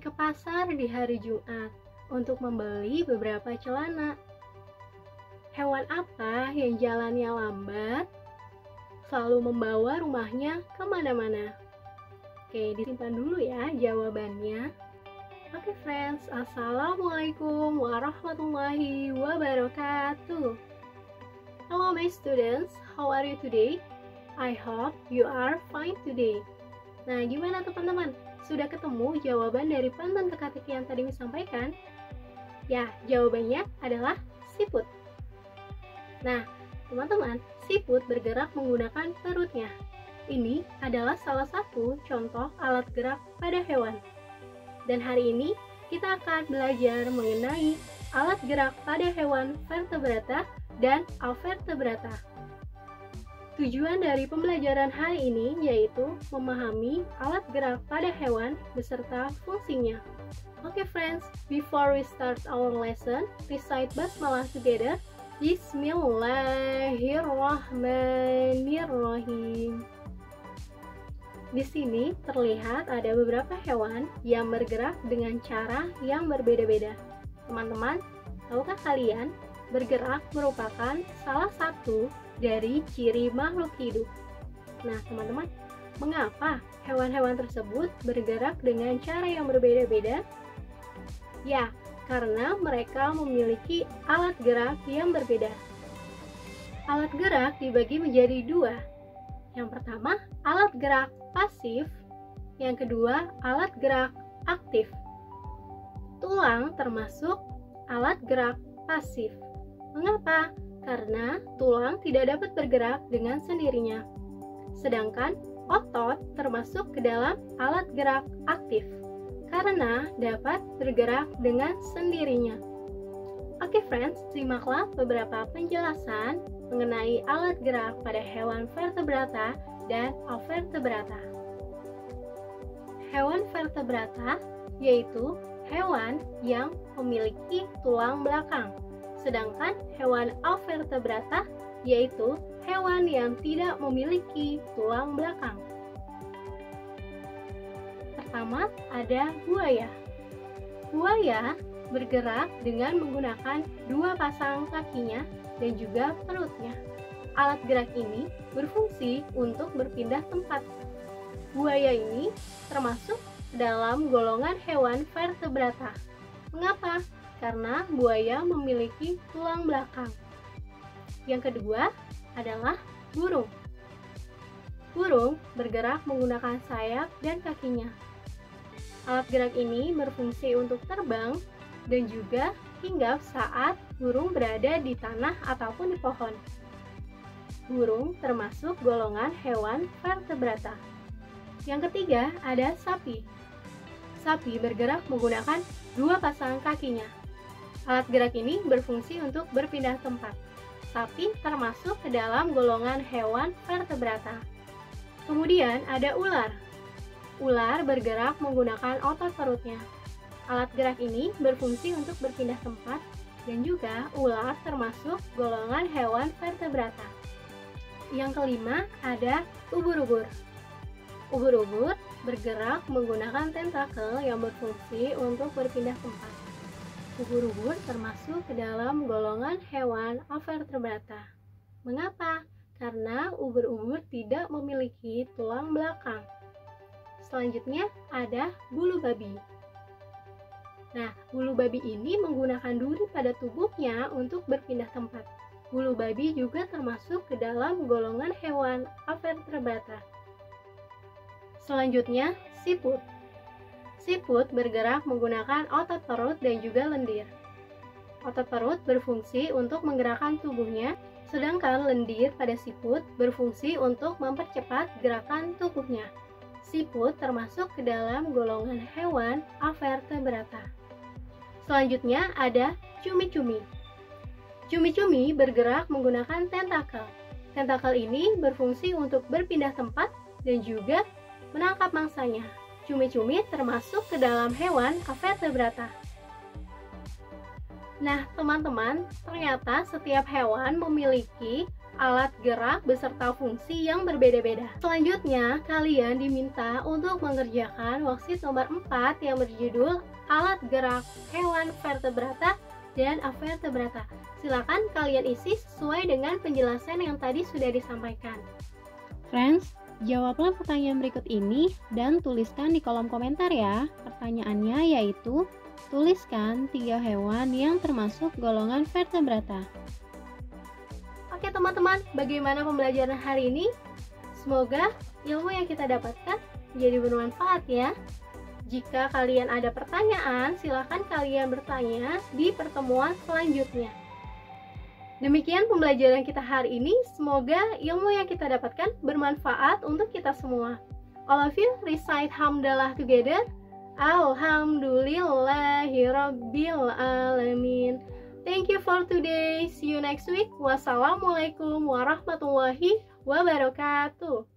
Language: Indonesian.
ke pasar di hari Jumat untuk membeli beberapa celana. Hewan apa yang jalannya lambat, selalu membawa rumahnya kemana-mana? Oke, disimpan dulu ya jawabannya. Oke friends, Assalamualaikum warahmatullahi wabarakatuh. Hello my students, how are you today? I hope you are fine today. Nah, gimana teman-teman? Sudah ketemu jawaban dari pantun teka-teki yang tadi disampaikan? Ya, jawabannya adalah siput. Nah, teman-teman, siput bergerak menggunakan perutnya. Ini adalah salah satu contoh alat gerak pada hewan. Dan hari ini kita akan belajar mengenai alat gerak pada hewan vertebrata dan avertebrata. Tujuan dari pembelajaran hari ini yaitu memahami alat gerak pada hewan beserta fungsinya. Okay friends, before we start our lesson, recite basmalah together. Bismillahirrahmanirrahim. Di sini terlihat ada beberapa hewan yang bergerak dengan cara yang berbeda-beda. Teman-teman, tahukah kalian bergerak merupakan salah satu dari ciri makhluk hidup? Nah, teman-teman, mengapa hewan-hewan tersebut bergerak dengan cara yang berbeda-beda? Ya, karena mereka memiliki alat gerak yang berbeda. Alat gerak dibagi menjadi dua. Yang pertama, alat gerak pasif. Yang kedua, alat gerak aktif. Tulang termasuk alat gerak pasif. Mengapa? Karena tulang tidak dapat bergerak dengan sendirinya. Sedangkan otot termasuk ke dalam alat gerak aktif, karena dapat bergerak dengan sendirinya. Oke friends, simaklah beberapa penjelasan mengenai alat gerak pada hewan vertebrata dan avertebrata. Hewan vertebrata yaitu hewan yang memiliki tulang belakang, sedangkan hewan avertebrata yaitu hewan yang tidak memiliki tulang belakang. Pertama, ada buaya. Buaya bergerak dengan menggunakan dua pasang kakinya dan juga perutnya. Alat gerak ini berfungsi untuk berpindah tempat. Buaya ini termasuk dalam golongan hewan vertebrata. Mengapa? Karena buaya memiliki tulang belakang. Yang kedua adalah burung. Burung bergerak menggunakan sayap dan kakinya. Alat gerak ini berfungsi untuk terbang dan juga hinggap saat burung berada di tanah ataupun di pohon. Burung termasuk golongan hewan vertebrata. Yang ketiga ada sapi. Sapi bergerak menggunakan dua pasang kakinya. Alat gerak ini berfungsi untuk berpindah tempat. Sapi termasuk ke dalam golongan hewan vertebrata. Kemudian ada ular. Ular bergerak menggunakan otot perutnya. Alat gerak ini berfungsi untuk berpindah tempat dan juga ular termasuk golongan hewan vertebrata. Yang kelima ada ubur-ubur. Ubur-ubur bergerak menggunakan tentakel yang berfungsi untuk berpindah tempat. Ubur-ubur termasuk ke dalam golongan hewan avertebrata. Mengapa? Karena ubur-ubur tidak memiliki tulang belakang. Selanjutnya ada bulu babi. Nah, bulu babi ini menggunakan duri pada tubuhnya untuk berpindah tempat. Bulu babi juga termasuk ke dalam golongan hewan avertebrata. Selanjutnya, siput. Siput bergerak menggunakan otot perut dan juga lendir. Otot perut berfungsi untuk menggerakkan tubuhnya, sedangkan lendir pada siput berfungsi untuk mempercepat gerakan tubuhnya. Siput termasuk ke dalam golongan hewan avertebrata. Selanjutnya ada cumi-cumi. Cumi-cumi bergerak menggunakan tentakel. Tentakel ini berfungsi untuk berpindah tempat dan juga menangkap mangsanya. Cumi-cumi termasuk ke dalam hewan avertebrata. Nah, teman-teman, ternyata setiap hewan memiliki alat gerak beserta fungsi yang berbeda-beda. Selanjutnya, kalian diminta untuk mengerjakan worksheet nomor 4 yang berjudul alat gerak hewan vertebrata dan avertebrata. Silakan kalian isi sesuai dengan penjelasan yang tadi sudah disampaikan. Friends, jawablah pertanyaan berikut ini dan tuliskan di kolom komentar ya. Pertanyaannya yaitu, tuliskan 3 hewan yang termasuk golongan vertebrata. Oke teman-teman, bagaimana pembelajaran hari ini? Semoga ilmu yang kita dapatkan menjadi bermanfaat ya. Jika kalian ada pertanyaan, silakan kalian bertanya di pertemuan selanjutnya. Demikian pembelajaran kita hari ini. Semoga ilmu yang kita dapatkan bermanfaat untuk kita semua. All of you recite hamdalah together. Alhamdulillahirabbil alamin. Thank you for today. See you next week. Wassalamualaikum warahmatullahi wabarakatuh.